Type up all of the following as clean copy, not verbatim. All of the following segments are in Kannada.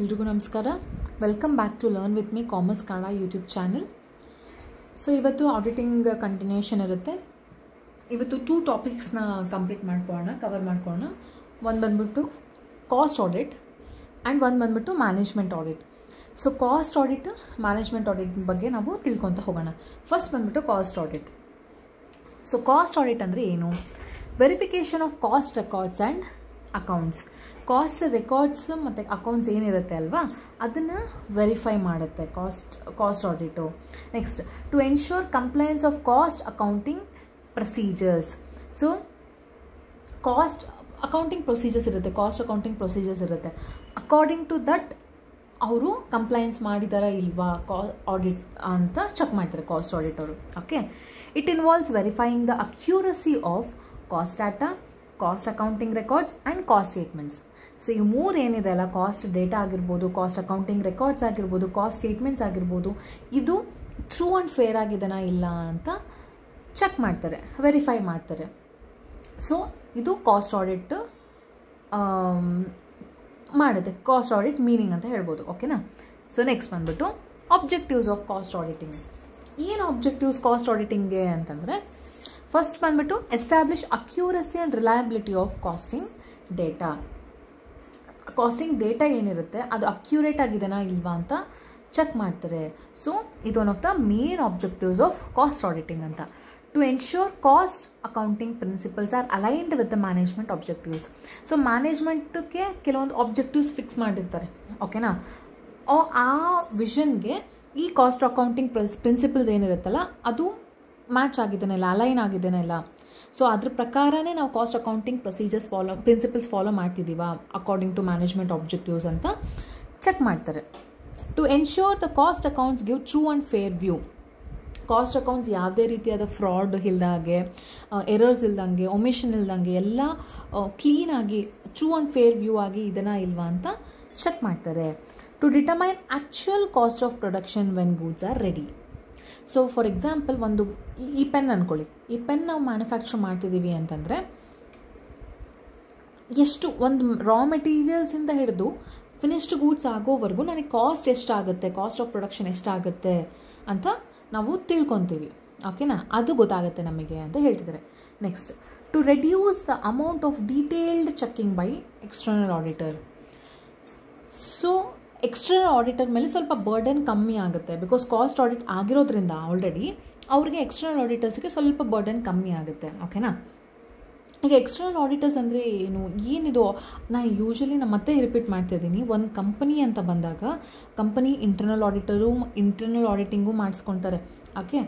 ಎಲ್ರಿಗೂ ನಮಸ್ಕಾರ. Welcome back to learn with me commerce Kannada YouTube channel. So ಇವತ್ತು ಆಡಿಟಿಂಗ್ ಕಂಟಿನ್ಯೂಷನ್ ಇರುತ್ತೆ. ಇವತ್ತು 2 ಟಾಪಿಕ್ಸ್ನ ಕವರ್ ಮಾಡ್ಕೊಳ್ಳೋಣ. ಒಂದು ಬಂದ್ಬಿಟ್ಟು ಕಾಸ್ಟ್ ಆಡಿಟ್ ಆ್ಯಂಡ್ ಒಂದು ಬಂದ್ಬಿಟ್ಟು management audit. So cost audit, management audit ಬಗ್ಗೆ ನಾವು ತಿಳ್ಕೊತ ಹೋಗೋಣ. ಫಸ್ಟ್ ಬಂದ್ಬಿಟ್ಟು cost audit. So cost audit ಅಂದರೆ ಏನು? Verification of cost records and accounts. Cost records ಮತ್ತು ಅಕೌಂಟ್ಸ್ ಏನಿರುತ್ತೆ ಅಲ್ವಾ, ಅದನ್ನು ವೆರಿಫೈ ಮಾಡುತ್ತೆ cost audit. Next, to ensure compliance of cost accounting procedures. So cost accounting procedures ಇರುತ್ತೆ. ಅಕಾರ್ಡಿಂಗ್ ಟು ದಟ್ ಅವರು ಕಂಪ್ಲೈನ್ಸ್ ಮಾಡಿದಾರಾ ಇಲ್ವಾ ಆಡಿಟ್ ಅಂತ ಚೆಕ್ ಮಾಡ್ತಾರೆ ಕಾಸ್ಟ್ ಆಡಿಟ್ ಅವರು. Okay, it involves verifying the ಅಕ್ಯೂರಸಿ of cost data, cost accounting records and cost statements. So ಈ ಮೂರು ಏನಿದೆ ಅಲ್ಲ, ಕಾಸ್ಟ್ ಡೇಟಾ ಆಗಿರ್ಬೋದು, ಕಾಸ್ಟ್ ಅಕೌಂಟಿಂಗ್ ರೆಕಾರ್ಡ್ಸ್ ಆಗಿರ್ಬೋದು, ಕಾಸ್ಟ್ ಸ್ಟೇಟ್ಮೆಂಟ್ಸ್ ಆಗಿರ್ಬೋದು, ಇದು ಟ್ರೂ ಆ್ಯಂಡ್ ಫೇರ್ ಆಗಿದೆನಾ ಇಲ್ಲ ಅಂತ ಚೆಕ್ ಮಾಡ್ತಾರೆ, ವೆರಿಫೈ ಮಾಡ್ತಾರೆ. ಸೊ ಇದು ಕಾಸ್ಟ್ ಆಡಿಟ್ ಮಾಡುತ್ತೆ. ಕಾಸ್ಟ್ ಆಡಿಟ್ ಮೀನಿಂಗ್ ಅಂತ ಹೇಳ್ಬೋದು. ಓಕೆನಾ? ಸೊ ನೆಕ್ಸ್ಟ್ ಬಂದ್ಬಿಟ್ಟು ಆಬ್ಜೆಕ್ಟಿವ್ಸ್ ಆಫ್ ಕಾಸ್ಟ್ ಆಡಿಟಿಂಗ್. ಏನು ಆಬ್ಜೆಕ್ಟಿವ್ಸ್ ಕಾಸ್ಟ್ ಆಡಿಟಿಂಗ್ಗೆ ಅಂತಂದರೆ, ಫಸ್ಟ್ ಬಂದ್ಬಿಟ್ಟು establish accuracy and reliability of costing data. Costing data ಏನಿರುತ್ತೆ ಅದು ಅಕ್ಯೂರೇಟ್ ಆಗಿದೆನಾ ಇಲ್ವಾ ಅಂತ ಚೆಕ್ ಮಾಡ್ತಾರೆ. ಸೊ ಇದು one of the main objectives of cost auditing ಅಂತ. To ensure cost accounting principles are aligned with the management objectives. So ಮ್ಯಾನೇಜ್ಮೆಂಟ್ಗೆ ಕೆಲವೊಂದು ಆಬ್ಜೆಕ್ಟಿವ್ಸ್ ಫಿಕ್ಸ್ ಮಾಡಿರ್ತಾರೆ. ಓಕೆನಾ? ಆ ವಿಷನ್ಗೆ ಈ ಕಾಸ್ಟ್ ಅಕೌಂಟಿಂಗ್ ಪ್ರಿನ್ಸಿಪಲ್ಸ್ ಏನಿರುತ್ತಲ್ಲ ಅದು ಮ್ಯಾಚ್ ಆಗಿದ್ದೇನಲ್ಲ, ಅಲೈನ್ ಆಗಿದ್ದೇನಲ್ಲ. ಸೊ ಅದ್ರ ಪ್ರಕಾರನೇ ನಾವು ಕಾಸ್ಟ್ ಅಕೌಂಟಿಂಗ್ ಪ್ರಿನ್ಸಿಪಲ್ಸ್ ಫಾಲೋ ಮಾಡ್ತಿದ್ದೀವಾ ಅಕಾರ್ಡಿಂಗ್ ಟು ಮ್ಯಾನೇಜ್ಮೆಂಟ್ ಆಬ್ಜೆಕ್ಟಿವ್ಸ್ ಅಂತ ಚೆಕ್ ಮಾಡ್ತಾರೆ. To ensure the cost accounts give true and fair view. Cost accounts ಯಾವುದೇ ರೀತಿಯಾದ ಫ್ರಾಡ್ ಇಲ್ದಂಗೆ, ಎರರ್ಸ್ ಇಲ್ದಂಗೆ, ಒಮಿಷನ್ ಇಲ್ದಂಗೆ ಎಲ್ಲ ಕ್ಲೀನಾಗಿ ಟ್ರೂ ಆ್ಯಂಡ್ ಫೇರ್ ವ್ಯೂ ಆಗಿ ಇದನ್ನು ಇಲ್ವಾ ಅಂತ ಚೆಕ್ ಮಾಡ್ತಾರೆ. To determine actual cost of production when goods are ready. So for example, ಈ ಪೆನ್ ಅಂದ್ಕೊಳ್ಳಿ. ಈ ಪೆನ್ ನಾವು ಮ್ಯಾನುಫ್ಯಾಕ್ಚರ್ ಮಾಡ್ತಿದ್ದೀವಿ ಅಂತಂದರೆ ಎಷ್ಟು ಒಂದು ರಾ ಮೆಟೀರಿಯಲ್ಸಿಂದ ಹಿಡಿದು ಫಿನಿಶ್ಡ್ ಗೂಡ್ಸ್ ಆಗೋವರೆಗೂ ನನಗೆ ಕಾಸ್ಟ್ ಎಷ್ಟಾಗುತ್ತೆ, ಕಾಸ್ಟ್ ಆಫ್ ಪ್ರೊಡಕ್ಷನ್ ಎಷ್ಟಾಗುತ್ತೆ ಅಂತ ನಾವು ತಿಳ್ಕೊತೀವಿ. ಓಕೆನಾ? ಅದು ಗೊತ್ತಾಗುತ್ತೆ ನಮಗೆ ಅಂತ ಹೇಳ್ತಿದ್ದಾರೆ. Next, to reduce the amount of detailed checking by external auditor. So external auditor ಮೇಲೆ ಸ್ವಲ್ಪ ಬರ್ಡನ್ ಕಮ್ಮಿ ಆಗುತ್ತೆ. ಬಿಕಾಸ್ ಕಾಸ್ಟ್ ಆಡಿಟ್ ಆಗಿರೋದ್ರಿಂದ ಆಲ್ರೆಡಿ ಅವ್ರಿಗೆ ಎಕ್ಸ್ಟರ್ನಲ್ ಆಡಿಟರ್ಸ್ಗೆ ಸ್ವಲ್ಪ ಬರ್ಡನ್ ಕಮ್ಮಿ ಆಗುತ್ತೆ. ಓಕೆನಾ? ಈಗ ಎಕ್ಸ್ಟರ್ನಲ್ ಆಡಿಟರ್ಸ್ ಅಂದರೆ ಏನಿದು? ನಾನು ಯೂಶ್ವಲಿ ಮತ್ತೆ ರಿಪೀಟ್ ಮಾಡ್ತಾಯಿದ್ದೀನಿ. ಒಂದು ಕಂಪನಿ ಅಂತ ಬಂದಾಗ ಕಂಪನಿ ಇಂಟರ್ನಲ್ ಆಡಿಟಿಂಗು ಮಾಡಿಸ್ಕೊಳ್ತಾರೆ. ಓಕೆ,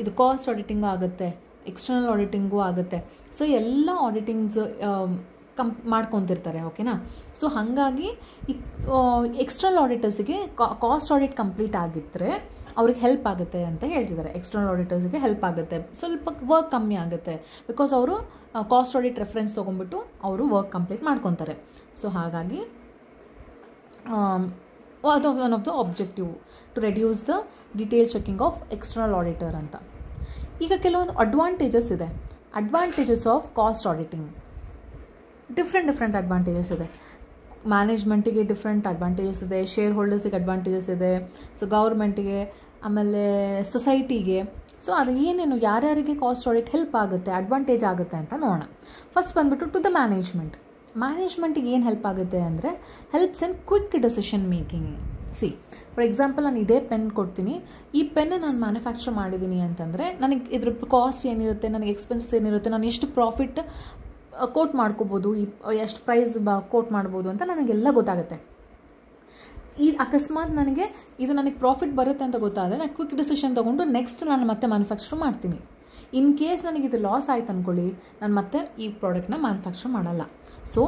ಇದು ಕಾಸ್ಟ್ ಆಡಿಟಿಂಗು ಆಗುತ್ತೆ, ಎಕ್ಸ್ಟರ್ನಲ್ ಆಡಿಟಿಂಗು ಆಗುತ್ತೆ. ಸೊ ಎಲ್ಲ ಆಡಿಟಿಂಗ್ಸ್ ಮಾಡ್ಕೊತಿರ್ತಾರೆ. ಓಕೆನಾ? ಸೊ ಹಾಗಾಗಿ ಎಕ್ಸ್ಟರ್ನಲ್ ಆಡಿಟರ್ಸಿಗೆ ಕಾಸ್ಟ್ ಆಡಿಟ್ ಕಂಪ್ಲೀಟ್ ಆಗಿದ್ದರೆ ಅವ್ರಿಗೆ ಹೆಲ್ಪ್ ಆಗುತ್ತೆ ಅಂತ ಹೇಳ್ತಿದ್ದಾರೆ. ಎಕ್ಸ್ಟರ್ನಲ್ ಆಡಿಟರ್ಸ್ಗೆ ಹೆಲ್ಪ್ ಆಗುತ್ತೆ, ಸ್ವಲ್ಪ ವರ್ಕ್ ಕಮ್ಮಿ ಆಗುತ್ತೆ. ಬಿಕಾಸ್ ಅವರು ಕಾಸ್ಟ್ ಆಡಿಟ್ ರೆಫರೆನ್ಸ್ ತೊಗೊಂಡ್ಬಿಟ್ಟು ಅವರು ವರ್ಕ್ ಕಂಪ್ಲೀಟ್ ಮಾಡ್ಕೊತಾರೆ. ಸೊ ಹಾಗಾಗಿ ಅದು one of the objective to reduce the detail checking of external auditor ಅಂತ. ಈಗ ಕೆಲವೊಂದು ಅಡ್ವಾಂಟೇಜಸ್ ಇದೆ. Advantages of cost auditing different advantages ಇದೆ. ಮ್ಯಾನೇಜ್ಮೆಂಟಿಗೆ ಡಿಫ್ರೆಂಟ್ ಅಡ್ವಾಂಟೇಜಸ್ ಇದೆ, ಶೇರ್ ಹೋಲ್ಡರ್ಸಿಗೆ ಅಡ್ವಾಂಟೇಜಸ್ ಇದೆ, ಸೊ ಗೌರ್ಮೆಂಟಿಗೆ, ಆಮೇಲೆ ಸೊಸೈಟಿಗೆ. ಸೊ ಅದು ಏನೇನು ಯಾರ್ಯಾರಿಗೆ ಕಾಸ್ಟ್ ಆಡಿಟ್ ಹೆಲ್ಪ್ ಆಗುತ್ತೆ, ಅಡ್ವಾಂಟೇಜ್ ಆಗುತ್ತೆ ಅಂತ ನೋಡೋಣ. ಫಸ್ಟ್ ಬಂದ್ಬಿಟ್ಟು ಟು ದ ಮ್ಯಾನೇಜ್ಮೆಂಟಿಗೆ ಏನು ಹೆಲ್ಪ್ ಆಗುತ್ತೆ ಅಂದರೆ, helps in quick decision making. For example, ನಾನು ಇದೇ ಪೆನ್ ಕೊಡ್ತೀನಿ. ಈ ಪೆನ್ ನಾನು ಮ್ಯಾನುಫ್ಯಾಕ್ಚರ್ ಮಾಡಿದ್ದೀನಿ ಅಂತಂದರೆ ನನಗೆ ಇದ್ರ ಕಾಸ್ಟ್ ಏನಿರುತ್ತೆ, ನನಗೆ ಎಕ್ಸ್ಪೆನ್ಸಸ್ ಏನಿರುತ್ತೆ, ನಾನು ಎಷ್ಟು ಪ್ರಾಫಿಟ್ ಕೋಟ್ ಮಾಡ್ಕೋಬೋದು, ಎಷ್ಟು ಪ್ರೈಸ್ ಕೋಟ್ ಮಾಡ್ಬೋದು ಅಂತ ನನಗೆಲ್ಲ ಗೊತ್ತಾಗುತ್ತೆ. ಅಕಸ್ಮಾತ್ ನನಗೆ ಪ್ರಾಫಿಟ್ ಬರುತ್ತೆ ಅಂತ ಗೊತ್ತಾದರೆ ನಾನು ಕ್ವಿಕ್ ಡಿಸಿಷನ್ ತೊಗೊಂಡು ನೆಕ್ಸ್ಟ್ ನಾನು ಮತ್ತೆ ಮ್ಯಾನುಫ್ಯಾಕ್ಚರ್ ಮಾಡ್ತೀನಿ. ಇನ್ ಕೇಸ್ ನನಗಿದು ಲಾಸ್ ಆಯ್ತು ಅಂದ್ಕೊಳ್ಳಿ, ನಾನು ಮತ್ತೆ ಈ ಪ್ರಾಡಕ್ಟ್ನ ಮ್ಯಾನುಫ್ಯಾಕ್ಚರ್ ಮಾಡಲ್ಲ. So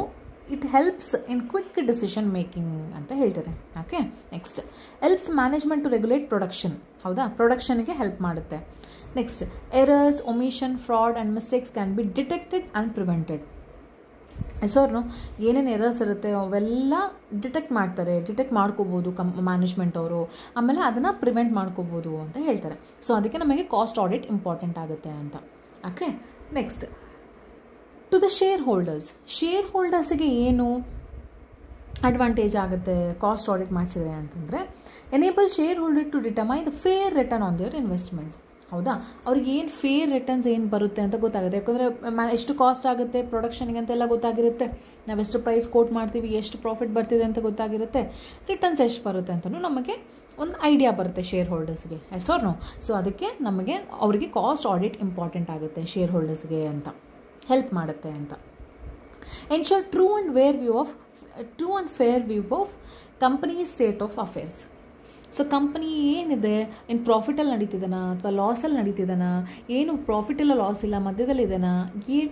it helps in quick decision making ಅಂತ ಹೇಳ್ತಾರೆ. Okay, next, helps management to regulate production. ಹೌದಾ? ಪ್ರೊಡಕ್ಷನ್ಗೆ ಹೆಲ್ಪ್ ಮಾಡುತ್ತೆ. Next, errors, omission, fraud and mistakes can be detected and prevented. ಹೆಸರು ಏನೇನು ಎರರ್ಸ್ ಇರುತ್ತೆ ಅವೆಲ್ಲ ಡಿಟೆಕ್ಟ್ ಮಾಡ್ಕೋಬೋದು ಮ್ಯಾನೇಜ್ಮೆಂಟ್ ಅವರು. ಆಮೇಲೆ ಅದನ್ನು ಪ್ರಿವೆಂಟ್ ಮಾಡ್ಕೋಬೋದು ಅಂತ ಹೇಳ್ತಾರೆ. ಸೊ ಅದಕ್ಕೆ ನಮಗೆ ಕಾಸ್ಟ್ ಆಡಿಟ್ ಇಂಪಾರ್ಟೆಂಟ್ ಆಗುತ್ತೆ ಅಂತ. Okay, next, to the share ಹೋಲ್ಡರ್ಸ್ಗೆ ಏನು ಅಡ್ವಾಂಟೇಜ್ ಆಗುತ್ತೆ ಕಾಸ್ಟ್ ಆಡಿಟ್ ಮಾಡಿಸಿದ್ರೆ ಅಂತಂದರೆ, enable share holder to determine the fair return on their investments. ಹೌದಾ, ಅವ್ರಿಗೆ ಏನು ಫೇರ್ ರಿಟರ್ನ್ಸ್ ಏನು ಬರುತ್ತೆ ಅಂತ ಗೊತ್ತಾಗುತ್ತೆ. ಯಾಕಂದರೆ ಎಷ್ಟು ಕಾಸ್ಟ್ ಆಗುತ್ತೆ ಪ್ರೊಡಕ್ಷನಿಗೆ ಅಂತೆಲ್ಲ ಗೊತ್ತಾಗಿರುತ್ತೆ, ನಾವೆಷ್ಟು ಪ್ರೈಸ್ ಕೋಟ್ ಮಾಡ್ತೀವಿ, ಎಷ್ಟು ಪ್ರಾಫಿಟ್ ಬರ್ತಿದೆ ಅಂತ ಗೊತ್ತಾಗಿರುತ್ತೆ, ರಿಟರ್ನ್ಸ್ ಎಷ್ಟು ಬರುತ್ತೆ ಅಂತಲೂ ನಮಗೆ ಒಂದು ಐಡಿಯಾ ಬರುತ್ತೆ ಶೇರ್ ಹೋಲ್ಡರ್ಸ್ಗೆ. Yes or no? ಸೊ ಅದಕ್ಕೆ ನಮಗೆ ಅವರಿಗೆ ಕಾಸ್ಟ್ ಆಡಿಟ್ ಇಂಪಾರ್ಟೆಂಟ್ ಆಗುತ್ತೆ ಶೇರ್ ಹೋಲ್ಡರ್ಸ್ಗೆ ಅಂತ, ಹೆಲ್ಪ್ ಮಾಡುತ್ತೆ ಅಂತ. Ensure true and fair view of company state of affairs. So company ಏನಿದೆ, ಏನು ಪ್ರಾಫಿಟಲ್ಲಿ ನಡೀತಿದ್ದಾನ ಅಥವಾ ಲಾಸಲ್ಲಿ ನಡೀತಿದ್ದಾನ, ಏನು ಪ್ರಾಫಿಟ್ ಇಲ್ಲ ಲಾಸ್ ಇಲ್ಲ ಮಧ್ಯದಲ್ಲಿ ಇದೆನಾ,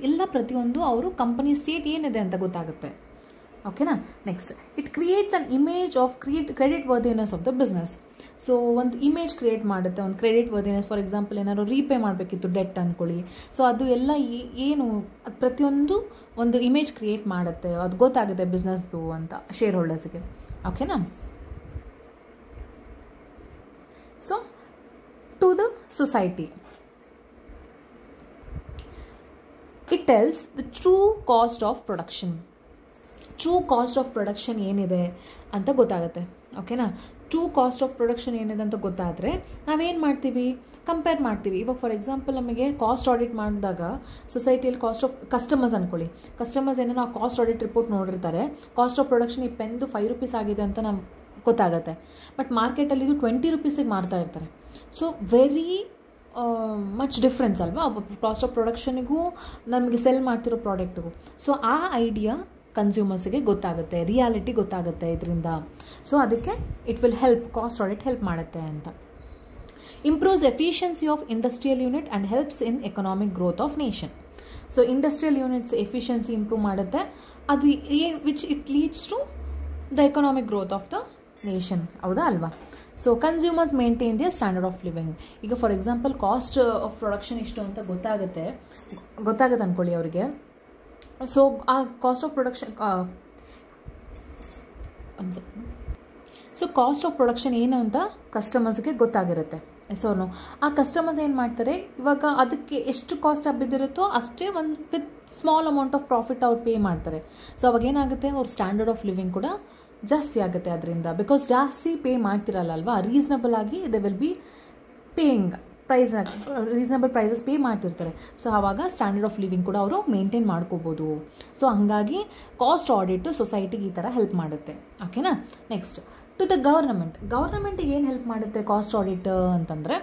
ಎಲ್ಲ ಪ್ರತಿಯೊಂದು ಅವರು ಕಂಪನಿ ಸ್ಟೇಟ್ ಏನಿದೆ ಅಂತ ಗೊತ್ತಾಗುತ್ತೆ. ಓಕೆನಾ. Next, it creates an image of credit worthiness of the business. So ಒಂದು ಇಮೇಜ್ ಕ್ರಿಯೇಟ್ ಮಾಡುತ್ತೆ, ಒಂದು ಕ್ರೆಡಿಟ್ ವರ್ದಿನೆಸ್. ಫಾರ್ ಎಕ್ಸಾಂಪಲ್ ಏನಾದ್ರು ರೀಪೇ ಮಾಡಬೇಕಿತ್ತು ಡೆಟ್ ಅಂದ್ಕೊಳ್ಳಿ, ಸೊ ಅದು ಎಲ್ಲ ಏನು ಅದು ಪ್ರತಿಯೊಂದು ಒಂದು ಇಮೇಜ್ ಕ್ರಿಯೇಟ್ ಮಾಡುತ್ತೆ, ಅದು ಗೊತ್ತಾಗುತ್ತೆ ಬಿಸ್ನೆಸ್ದು ಅಂತ ಶೇರ್ ಹೋಲ್ಡರ್ಸ್ಗೆ. ಓಕೆನಾ. So to the society, it tells the true cost of production. True cost of production ಏನಿದೆ ಅಂತ ಗೊತ್ತಾಗುತ್ತೆ. ಓಕೆನಾ. ಟ್ರೂ ಕಾಸ್ಟ್ ಆಫ್ ಪ್ರೊಡಕ್ಷನ್ ಏನಿದೆ ಅಂತ ಗೊತ್ತಾದರೆ ನಾವೇನು ಮಾಡ್ತೀವಿ, ಕಂಪೇರ್ ಮಾಡ್ತೀವಿ. ಇವಾಗ ಫಾರ್ ಎಕ್ಸಾಂಪಲ್ ನಮಗೆ ಕಾಸ್ಟ್ ಆಡಿಟ್ ಮಾಡಿದಾಗ ಸೊಸೈಟಿಯಲ್ಲಿ ಕಾಸ್ಟ್ ಆಫ್ ಕಸ್ಟಮರ್ಸ್ ಅಂದ್ಕೊಳ್ಳಿ, ಕಸ್ಟಮರ್ಸ್ ಏನೋ ನಾವು ಕಾಸ್ಟ್ ಆಡಿಟ್ ರಿಪೋರ್ಟ್ ನೋಡಿರ್ತಾರೆ, ಕಾಸ್ಟ್ ಆಫ್ ಪ್ರೊಡಕ್ಷನ್ ಈ ಪೆನ್ದು 5 ರೂಪೀಸ್ ಆಗಿದೆ ಅಂತ ನಮ್ಗೆ ಗೊತ್ತಾಗುತ್ತೆ. ಬಟ್ ಮಾರ್ಕೆಟಲ್ಲಿ ಇದು 20 ರೂಪೀಸಿಗೆ ಮಾರ್ತಾ ಇರ್ತಾರೆ. ಸೊ ವೆರಿ ಮಚ್ ಡಿಫ್ರೆನ್ಸ್ ಅಲ್ವಾ ಕಾಸ್ಟ್ ಆಫ್ ಪ್ರೊಡಕ್ಷನಿಗೂ ನಮಗೆ ಸೆಲ್ ಮಾಡ್ತಿರೋ ಪ್ರಾಡಕ್ಟಿಗೂ. ಸೊ ಆ ಐಡಿಯಾ ಕನ್ಸ್ಯೂಮರ್ಸಿಗೆ ಗೊತ್ತಾಗುತ್ತೆ, ರಿಯಾಲಿಟಿ ಗೊತ್ತಾಗುತ್ತೆ ಇದರಿಂದ. ಸೊ ಅದಕ್ಕೆ it will help, cost audit help ಮಾಡುತ್ತೆ ಅಂತ. Improves efficiency of industrial unit and helps in economic growth of nation. So industrial units efficiency improve ಮಾಡುತ್ತೆ, ಅದು which it leads to the economic growth of the nation. ಹೌದಾ ಅಲ್ವಾ. So consumers maintain their standard of living. ಈಗ for example cost of production ಇಷ್ಟು ಅಂತ ಗೊತ್ತಾಗುತ್ತೆ ಅಂದ್ಕೊಳ್ಳಿ ಅವರಿಗೆ. ಸೊ ಆ cost of production so cost of production ಏನು ಅಂತ ಕಸ್ಟಮರ್ಸ್ಗೆ ಗೊತ್ತಾಗಿರುತ್ತೆ. ಎಸೋನು ಆ ಕಸ್ಟಮರ್ಸ್ ಏನು ಮಾಡ್ತಾರೆ, ಇವಾಗ ಅದಕ್ಕೆ ಎಷ್ಟು ಕಾಸ್ಟ್ ಬಿದ್ದಿರುತ್ತೋ ಅಷ್ಟೇ ಒಂದು with small amount of profit ಅವ್ರು ಪೇ ಮಾಡ್ತಾರೆ. ಸೊ ಅವಾಗ ಏನಾಗುತ್ತೆ, ಅವ್ರ ಸ್ಟ್ಯಾಂಡರ್ಡ್ ಆಫ್ ಲಿವಿಂಗ್ ಕೂಡ ಜಾಸ್ತಿ ಆಗುತ್ತೆ ಅದರಿಂದ. ಬಿಕಾಸ್ ಜಾಸ್ತಿ ಪೇ ಮಾಡ್ತಿರಲ್ಲ ಅಲ್ವಾ, ರೀಸನಬಲ್ ಆಗಿ they will be paying reasonable prices pay ಮಾಡ್ತಿರ್ತಾರೆ. ಸೊ ಆವಾಗ ಸ್ಟ್ಯಾಂಡರ್ಡ್ ಆಫ್ ಲಿವಿಂಗ್ ಕೂಡ ಅವರು ಮೇಂಟೈನ್ ಮಾಡ್ಕೋಬೋದು. ಸೊ ಹಂಗಾಗಿ ಕಾಸ್ಟ್ ಆಡಿಟ್ ಸೊಸೈಟಿಗೆ ಈ ಥರ ಹೆಲ್ಪ್ ಮಾಡುತ್ತೆ. ಓಕೆನಾ. ನೆಕ್ಸ್ಟ್, ಟು ದ ಗೌರ್ಮೆಂಟಿಗೆ ಏನು ಹೆಲ್ಪ್ ಮಾಡುತ್ತೆ ಕಾಸ್ಟ್ ಆಡಿಟ್ ಅಂತಂದರೆ,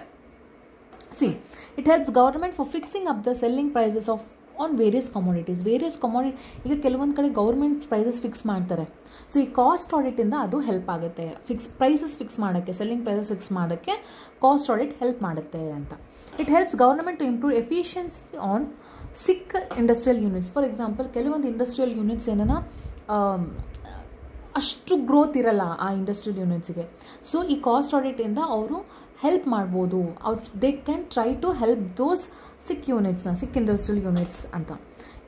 it helps government for fixing up the selling prices of on various commodities. ಈಗ ಕೆಲವೊಂದು ಕಡೆ ಗೌರ್ಮೆಂಟ್ ಪ್ರೈಸಸ್ ಫಿಕ್ಸ್ ಮಾಡ್ತಾರೆ. ಸೊ ಈ ಕಾಸ್ಟ್ ಆಡಿಟಿಂದ ಅದು ಹೆಲ್ಪ್ ಆಗುತ್ತೆ, ಪ್ರೈಸಸ್ ಫಿಕ್ಸ್ ಮಾಡೋಕ್ಕೆ, ಸೆಲ್ಲಿಂಗ್ ಪ್ರೈಸಸ್ ಫಿಕ್ಸ್ ಮಾಡೋಕ್ಕೆ ಕಾಸ್ಟ್ ಆಡಿಟ್ ಹೆಲ್ಪ್ ಮಾಡುತ್ತೆ ಅಂತ. It helps government to improve efficiency on sick industrial units. For example ಕೆಲವೊಂದು ಇಂಡಸ್ಟ್ರಿಯಲ್ ಯೂನಿಟ್ಸ್ ಏನನ್ನ ಅಷ್ಟು ಗ್ರೋತ್ ಇರಲ್ಲ ಆ ಇಂಡಸ್ಟ್ರಿಯಲ್ ಯೂನಿಟ್ಸ್ಗೆ. ಸೊ ಈ ಕಾಸ್ಟ್ ಆಡಿಟಿಂದ ಅವರು ಹೆಲ್ಪ್ ಮಾಡ್ಬೋದು, they can try to help those sick industrial units ಅಂತ.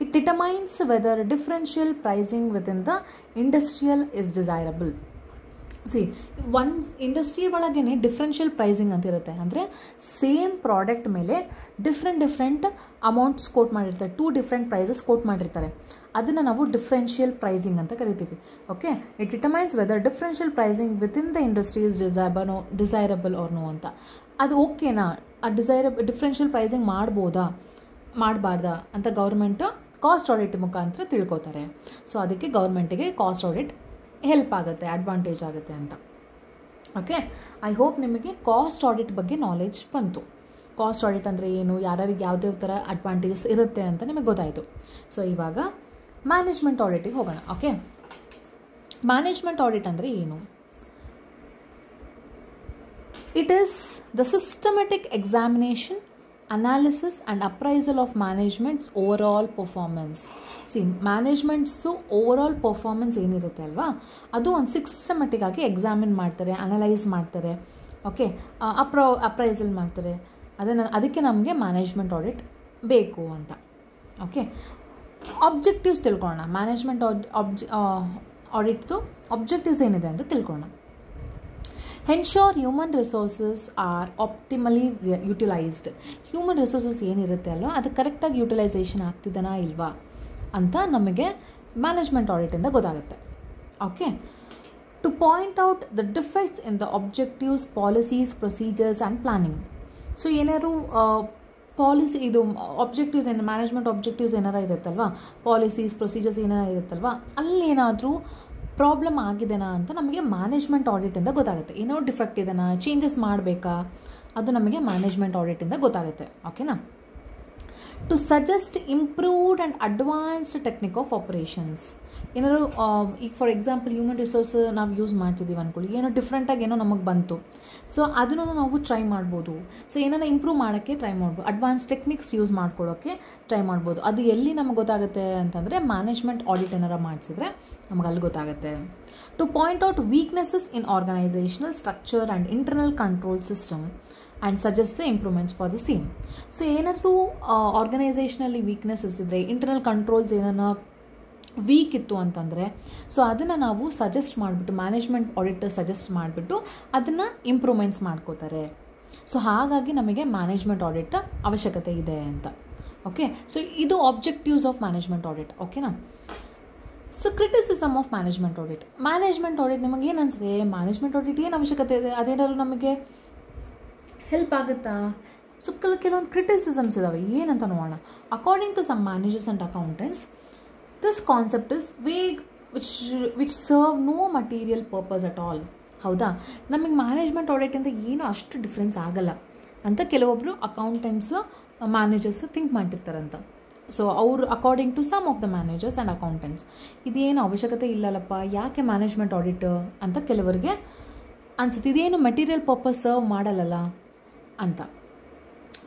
It determines whether differential pricing within the industrial is desirable. ಒಂದು ಇಂಡಸ್ಟ್ರಿ ಒಳಗೇ ಡಿಫ್ರೆನ್ಷಿಯಲ್ ಪ್ರೈಸಿಂಗ್ ಅಂತ ಇರುತ್ತೆ. ಅಂದರೆ ಸೇಮ್ ಪ್ರಾಡಕ್ಟ್ ಮೇಲೆ ಡಿಫ್ರೆಂಟ್ ಅಮೌಂಟ್ಸ್ ಕೋಟ್ ಮಾಡಿರ್ತಾರೆ, 2 ಡಿಫ್ರೆಂಟ್ ಪ್ರೈಸಸ್ ಕೋಟ್ ಮಾಡಿರ್ತಾರೆ. ಅದನ್ನು ನಾವು ಡಿಫ್ರೆನ್ಷಿಯಲ್ ಪ್ರೈಸಿಂಗ್ ಅಂತ ಕರಿತೀವಿ. Okay. It determines whether differential pricing within the industry is desirable or no ಅಂತ. ಅದು ಓಕೆನಾ, ಆ ಡಿಫ್ರೆನ್ಷಿಯಲ್ ಪ್ರೈಸಿಂಗ್ ಮಾಡಬಾರ್ದಾ ಅಂತ ಗೌರ್ಮೆಂಟ್ ಕಾಸ್ಟ್ ಆಡಿಟ್ ಮುಖಾಂತರ ತಿಳ್ಕೊತಾರೆ. ಸೊ ಅದಕ್ಕೆ ಗೌರ್ಮೆಂಟಿಗೆ ಕಾಸ್ಟ್ ಆಡಿಟ್ ಹೆಲ್ಪ್ ಆಗುತ್ತೆ, ಅಡ್ವಾಂಟೇಜ್ ಆಗುತ್ತೆ ಅಂತ. ಓಕೆ. ಐ ಹೋಪ್ ನಿಮಗೆ ಕಾಸ್ಟ್ ಆಡಿಟ್ ಬಗ್ಗೆ ನಾಲೆಡ್ಜ್ ಬಂತು. ಕಾಸ್ಟ್ ಆಡಿಟ್ ಅಂದರೆ ಏನು, ಯಾರ್ಯಾರಿಗೆ ಯಾವುದೇ ಥರ ಅಡ್ವಾಂಟೇಜಸ್ ಇರುತ್ತೆ ಅಂತ ನಿಮಗೆ ಗೊತ್ತಾಯಿತು. ಸೊ ಇವಾಗ ಮ್ಯಾನೇಜ್ಮೆಂಟ್ ಆಡಿಟಿಗೆ ಹೋಗೋಣ. ಓಕೆ. ಮ್ಯಾನೇಜ್ಮೆಂಟ್ ಆಡಿಟ್ ಅಂದರೆ ಏನು? It is the systematic examination, analysis and appraisal of managements over all performance. Managements over all performance ಏನಿರುತ್ತೆ ಅಲ್ವಾ, ಅದು ಒಂದು ಸಿಸ್ಟಮೆಟಿಕ್ ಆಗಿ ಎಕ್ಸಾಮಿನ್ ಮಾಡ್ತಾರೆ, ಅನಲೈಸ್ ಮಾಡ್ತಾರೆ. ಓಕೆ. ಅಪ್ರೈಸಲ್ ಮಾಡ್ತಾರೆ. ಅದಕ್ಕೆ ನಮಗೆ ಮ್ಯಾನೇಜ್ಮೆಂಟ್ ಆಡಿಟ್ ಬೇಕು ಅಂತ. ಓಕೆ. ಆಬ್ಜೆಕ್ಟಿವ್ಸ್ ತಿಳ್ಕೊಳ್ಳೋಣ. ಮ್ಯಾನೇಜ್ಮೆಂಟ್ ಆಡಿಟ್ದು ಆಬ್ಜೆಕ್ಟಿವ್ಸ್ ಏನಿದೆ ಅಂತ ತಿಳ್ಕೊಳ್ಳೋಣ. Ensure human resources are optimally utilised. Human resources ಏನಿರುತ್ತೆ ಅಲ್ವಾ, ಅದು ಕರೆಕ್ಟಾಗಿ ಯುಟಿಲೈಸೇಷನ್ ಆಗ್ತಿದ್ದಾನಾ ಇಲ್ವಾ ಅಂತ ನಮಗೆ ಮ್ಯಾನೇಜ್ಮೆಂಟ್ ಆಡಿಟಿಂದ ಗೊತ್ತಾಗುತ್ತೆ. Okay. To point out the defects in the objectives, policies, procedures and planning. So ಏನಾದ್ರು ಪಾಲಿಸಿ ಇದು ಆಬ್ಜೆಕ್ಟಿವ್ಸ್ ಏನು ಮ್ಯಾನೇಜ್ಮೆಂಟ್ ಆಬ್ಜೆಕ್ಟಿವ್ಸ್ ಏನಾರ ಇರುತ್ತಲ್ವ, ಪಾಲಿಸೀಸ್ ಪ್ರೊಸೀಜರ್ಸ್ ಏನಾರ ಇರುತ್ತಲ್ವ, ಅಲ್ಲೇನಾದರೂ ಪ್ರಾಬ್ಲಮ್ ಆಗಿದೆನಾ ಅಂತ ನಮಗೆ ಮ್ಯಾನೇಜ್ಮೆಂಟ್ ಆಡಿಟಿಂದ ಗೊತ್ತಾಗುತ್ತೆ. ಏನೋ ಡಿಫೆಕ್ಟ್ ಇದೆನಾ, ಚೇಂಜಸ್ ಮಾಡಬೇಕಾ, ಅದು ನಮಗೆ ಮ್ಯಾನೇಜ್ಮೆಂಟ್ ಆಡಿಟಿಂದ ಗೊತ್ತಾಗುತ್ತೆ. ಓಕೆನಾ. To suggest improved and advanced technique of operations. ಏನಾದ್ರು ಈಗ ಫಾರ್ ಎಕ್ಸಾಂಪಲ್ ಹ್ಯೂಮನ್ ರಿಸೋರ್ಸ್ ನಾವು ಯೂಸ್ ಮಾಡ್ತಿದ್ದೀವಿ ಅಂದ್ಕೊಳ್ಳಿ, ಏನೋ ಡಿಫ್ರೆಂಟಾಗಿ ಏನೋ ನಮಗೆ ಬಂತು, ಸೊ ಅದನ್ನು ನಾವು ಟ್ರೈ ಮಾಡ್ಬೋದು. ಸೊ ಏನಾರ ಇಂಪ್ರೂವ್ ಮಾಡೋಕ್ಕೆ ಟ್ರೈ ಮಾಡ್ಬೋದು, ಅಡ್ವಾನ್ಸ್ ಟೆಕ್ನಿಕ್ಸ್ ಯೂಸ್ ಮಾಡ್ಕೊಳ್ಳೋಕ್ಕೆ ಟ್ರೈ ಮಾಡ್ಬೋದು. ಅದು ಎಲ್ಲಿ ನಮಗೆ ಗೊತ್ತಾಗುತ್ತೆ ಅಂತಂದರೆ ಮ್ಯಾನೇಜ್ಮೆಂಟ್ ಆಡಿಟ್ ಏನಾರ ಮಾಡಿಸಿದ್ರೆ ನಮಗೆ ಅಲ್ಲಿ ಗೊತ್ತಾಗುತ್ತೆ. To point out weaknesses in organisational structure and internal control system and suggest the improvements for the same. So ಏನಾದರೂ ಆರ್ಗನೈಸೇಷನಲ್ಲಿ ವೀಕ್ನೆಸಸ್ ಇದ್ದರೆ, ಇಂಟರ್ನಲ್ ಕಂಟ್ರೋಲ್ಸ್ ಏನಾರ ವೀಕ್ ಇತ್ತು ಅಂತಂದರೆ, ಸೊ ಅದನ್ನು ನಾವು ಸಜೆಸ್ಟ್ ಮಾಡಿಬಿಟ್ಟು ಮ್ಯಾನೇಜ್ಮೆಂಟ್ ಆಡಿಟರ್ ಸಜೆಸ್ಟ್ ಮಾಡಿಬಿಟ್ಟು ಅದನ್ನು ಇಂಪ್ರೂವ್ಮೆಂಟ್ಸ್ ಮಾಡ್ಕೋತಾರೆ. ಸೊ ಹಾಗಾಗಿ ನಮಗೆ ಮ್ಯಾನೇಜ್ಮೆಂಟ್ ಆಡಿಟ್ ಅವಶ್ಯಕತೆ ಇದೆ ಅಂತ. ಓಕೆ. ಸೊ ಇದು ಆಬ್ಜೆಕ್ಟಿವ್ಸ್ ಆಫ್ ಮ್ಯಾನೇಜ್ಮೆಂಟ್ ಆಡಿಟ್. ಓಕೆನಾ. So criticism of management audit. Management audit ನಿಮಗೆ ಏನು ಅನಿಸುತ್ತೆ, ಮ್ಯಾನೇಜ್ಮೆಂಟ್ ಆಡಿಟ್ ಏನು ಅವಶ್ಯಕತೆ ಇದೆ, ಅದೇನಾದ್ರು ನಮಗೆ ಹೆಲ್ಪ್ ಆಗುತ್ತಾ? ಸೊ ಕೆಲವೊಂದು ಕ್ರಿಟಿಸಿಸಮ್ಸ್ ಇದ್ದಾವೆ, ಏನಂತ ನೋಡೋಣ. According to some managers and accountants, this concept is vague which serve no material purpose at all. ಹೌದಾ, ನಮಗೆ ಮ್ಯಾನೇಜ್ಮೆಂಟ್ ಆಡಿಟಿಂದ ಏನೂ ಅಷ್ಟು ಡಿಫ್ರೆನ್ಸ್ ಆಗಲ್ಲ ಅಂತ ಕೆಲವೊಬ್ಬರು ಅಕೌಂಟೆಂಟ್ಸ್ ಮ್ಯಾನೇಜರ್ಸ್ ಥಿಂಕ್ ಮಾಡ್ತಿರ್ತಾರಂತ. ಸೊ ಅವರು according to some of the managers and accountants ಇದೇನು ಅವಶ್ಯಕತೆ ಇಲ್ಲಲ್ಲಪ್ಪ, ಯಾಕೆ ಮ್ಯಾನೇಜ್ಮೆಂಟ್ ಆಡಿಟ್ ಅಂತ ಕೆಲವರಿಗೆ ಅನ್ಸುತ್ತೆ, ಇದೇನು ಮೆಟೀರಿಯಲ್ ಪರ್ಪಸ್ ಸರ್ವ್ ಮಾಡಲ್ಲ ಅಂತ.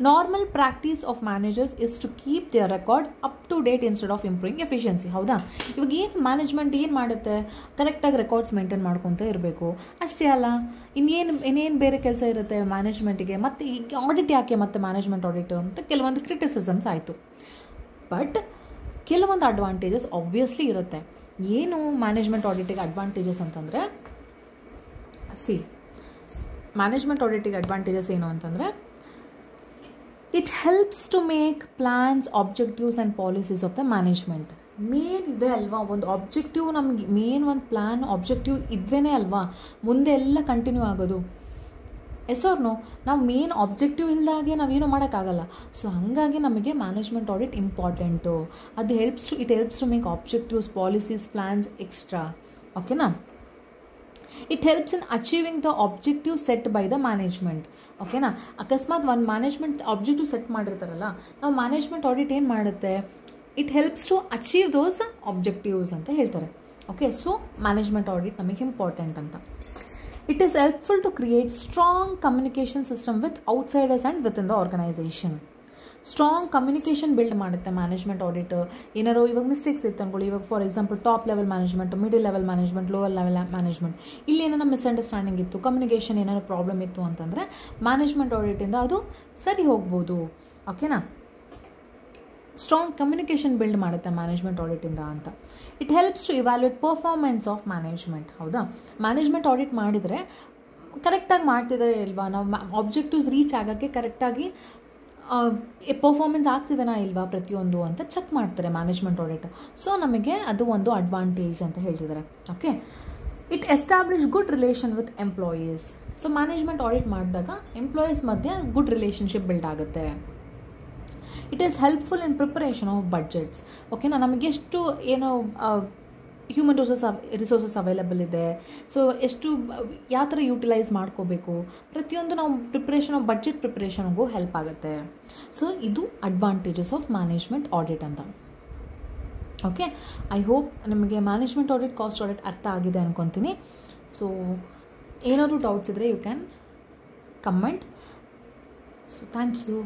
Normal practice of managers is to keep their record up to date instead of improving efficiency. ಹೌದಾ, ಇವಾಗ ಏನು ಮ್ಯಾನೇಜ್ಮೆಂಟ್ ಏನು ಮಾಡುತ್ತೆ, ಕರೆಕ್ಟಾಗಿ ರೆಕಾರ್ಡ್ಸ್ ಮೇಂಟೈನ್ ಮಾಡ್ಕೊತ ಇರಬೇಕು ಅಷ್ಟೇ ಅಲ್ಲ. ಇನ್ನೇನು ಬೇರೆ ಕೆಲಸ ಇರುತ್ತೆ ಮ್ಯಾನೇಜ್ಮೆಂಟಿಗೆ, ಮತ್ತು ಈಗ ಆಡಿಟ್ ಯಾಕೆ ಮತ್ತೆ ಮ್ಯಾನೇಜ್ಮೆಂಟ್ ಆಡಿಟ್ ಅಂತ ಕೆಲವೊಂದು ಕ್ರಿಟಿಸಿಸಮ್ಸ್ ಆಯಿತು. ಬಟ್ ಕೆಲವೊಂದು ಅಡ್ವಾಂಟೇಜಸ್ ಆಬ್ವಿಯಸ್ಲಿ ಇರುತ್ತೆ. ಏನು ಮ್ಯಾನೇಜ್ಮೆಂಟ್ ಆಡಿಟಿಗೆ ಅಡ್ವಾಂಟೇಜಸ್ ಅಂತಂದರೆ, ಮ್ಯಾನೇಜ್ಮೆಂಟ್ ಆಡಿಟಿಗೆ ಅಡ್ವಾಂಟೇಜಸ್ ಏನು ಅಂತಂದರೆ, it helps to make plans, objectives and policies of the management. Main ಇದೆ ಅಲ್ವಾ, ಒಂದು ಆಬ್ಜೆಕ್ಟಿವ್ ನಮಗೆ ಮೇನ್ ಒಂದು ಪ್ಲ್ಯಾನ್ ಆಬ್ಜೆಕ್ಟಿವ್ ಇದ್ರೇ ಅಲ್ವಾ ಮುಂದೆ ಎಲ್ಲ ಕಂಟಿನ್ಯೂ ಆಗೋದು. Yes or no? ನಾವು ಮೇನ್ ಆಬ್ಜೆಕ್ಟಿವ್ ಇಲ್ಲದಾಗೆ ನಾವೇನು ಮಾಡೋಕ್ಕಾಗಲ್ಲ. ಸೊ ಹಾಗಾಗಿ ನಮಗೆ ಮ್ಯಾನೇಜ್ಮೆಂಟ್ ಆಡಿಟ್ ಇಂಪಾರ್ಟೆಂಟು. ಅದು it helps to make objectives, policies, plans extra. ಓಕೆನಾ. It helps in achieving the objective set by the management. ಓಕೆನಾ. ಅಕಸ್ಮಾತ್ ಒಂದು ಮ್ಯಾನೇಜ್ಮೆಂಟ್ ಆಬ್ಜೆಕ್ಟಿವ್ ಸೆಟ್ ಮಾಡಿರ್ತಾರಲ್ಲ, ನಾವು ಮ್ಯಾನೇಜ್ಮೆಂಟ್ ಆಡಿಟ್ ಏನು ಮಾಡುತ್ತೆ, it helps to achieve those objectives ಅಂತ ಹೇಳ್ತಾರೆ. ಓಕೆ. ಸೊ ಮ್ಯಾನೇಜ್ಮೆಂಟ್ ಆಡಿಟ್ ನಮಗೆ ಇಂಪಾರ್ಟೆಂಟ್ ಅಂತ. It is helpful to create strong communication system with outsiders and within the organisation. Strong communication build ಮಾಡುತ್ತೆ ಮ್ಯಾನೇಜ್ಮೆಂಟ್ ಆಡಿಟ್. ಏನಾರು ಇವಾಗ ಮಿಸ್ಟೇಕ್ಸ್ ಇತ್ತು ಅಂದ್ಕೊಳ್ಳಿ, ಇವಾಗ for example top level management, middle level management, lower level management, ಇಲ್ಲಿ ಏನಾರ ಮಿಸ್ಅಂಡರ್ಸ್ಟ್ಯಾಂಡಿಂಗ್ ಇತ್ತು, ಕಮ್ಯುನಿಕೇಷನ್ ಏನಾರು ಪ್ರಾಬ್ಲಮ್ ಇತ್ತು ಅಂತಂದರೆ ಮ್ಯಾನೇಜ್ಮೆಂಟ್ ಆಡಿಟಿಂದ ಅದು ಸರಿ ಹೋಗ್ಬೋದು. ಓಕೆನಾ. ಸ್ಟ್ರಾಂಗ್ ಕಮ್ಯುನಿಕೇಷನ್ ಬಿಲ್ಡ್ ಮಾಡುತ್ತೆ ಮ್ಯಾನೇಜ್ಮೆಂಟ್ ಆಡಿಟಿಂದ ಅಂತ. It helps to evaluate performance of management. ಹೌದಾ, ಮ್ಯಾನೇಜ್ಮೆಂಟ್ ಆಡಿಟ್ ಮಾಡಿದರೆ ಕರೆಕ್ಟಾಗಿ ಮಾಡ್ತಿದ್ದಾರೆ ಇಲ್ವಾ, ನಾವು ಆಬ್ಜೆಕ್ಟಿವ್ಸ್ ರೀಚ್ ಆಗೋಕ್ಕೆ ಕರೆಕ್ಟಾಗಿ ಪರ್ಫಾರ್ಮೆನ್ಸ್ ಆಗ್ತಿದೆನಾ ಇಲ್ವಾ ಪ್ರತಿಯೊಂದು ಅಂತ ಚೆಕ್ ಮಾಡ್ತಾರೆ ಮ್ಯಾನೇಜ್ಮೆಂಟ್ ಆಡಿಟ್. ಸೊ ನಮಗೆ ಅದು ಒಂದು ಅಡ್ವಾಂಟೇಜ್ ಅಂತ ಹೇಳ್ತಿದ್ದಾರೆ. Okay. It establish good relation with employees. So management audit ಮಾಡಿದಾಗ ಎಂಪ್ಲಾಯೀಸ್ ಮಧ್ಯೆ ಗುಡ್ ರಿಲೇಷನ್ಶಿಪ್ ಬಿಲ್ಡ್ ಆಗುತ್ತೆ. It is helpful in preparation of budgets. ಓಕೆನಾ. ನಮಗೆಷ್ಟು ಏನೋ ಹ್ಯೂಮನ್ ರಿಸೋರ್ಸಸ್ ಅವೈಲಬಲ್ ಇದೆ, ಸೊ ಎಷ್ಟು ಯಾವ ಥರ ಯೂಟಿಲೈಸ್ ಮಾಡ್ಕೋಬೇಕು, ಪ್ರತಿಯೊಂದು ನಾವು ಪ್ರಿಪ್ರೇಷನ್ ಆಫ್ ಬಡ್ಜೆಟ್ ಪ್ರಿಪ್ರೇಷನ್ಗೂ ಹೆಲ್ಪ್ ಆಗುತ್ತೆ. ಸೊ ಇದು ಅಡ್ವಾಂಟೇಜಸ್ ಆಫ್ ಮ್ಯಾನೇಜ್ಮೆಂಟ್ ಆಡಿಟ್ ಅಂತ. ಓಕೆ. ಐ ಹೋಪ್ ನಿಮಗೆ ಮ್ಯಾನೇಜ್ಮೆಂಟ್ ಆಡಿಟ್, ಕಾಸ್ಟ್ ಆಡಿಟ್ ಅರ್ಥ ಆಗಿದೆ ಅಂದ್ಕೊತೀನಿ. ಸೊ ಏನಾದರೂ ಡೌಟ್ಸ್ ಇದ್ದರೆ you can comment. So thank you.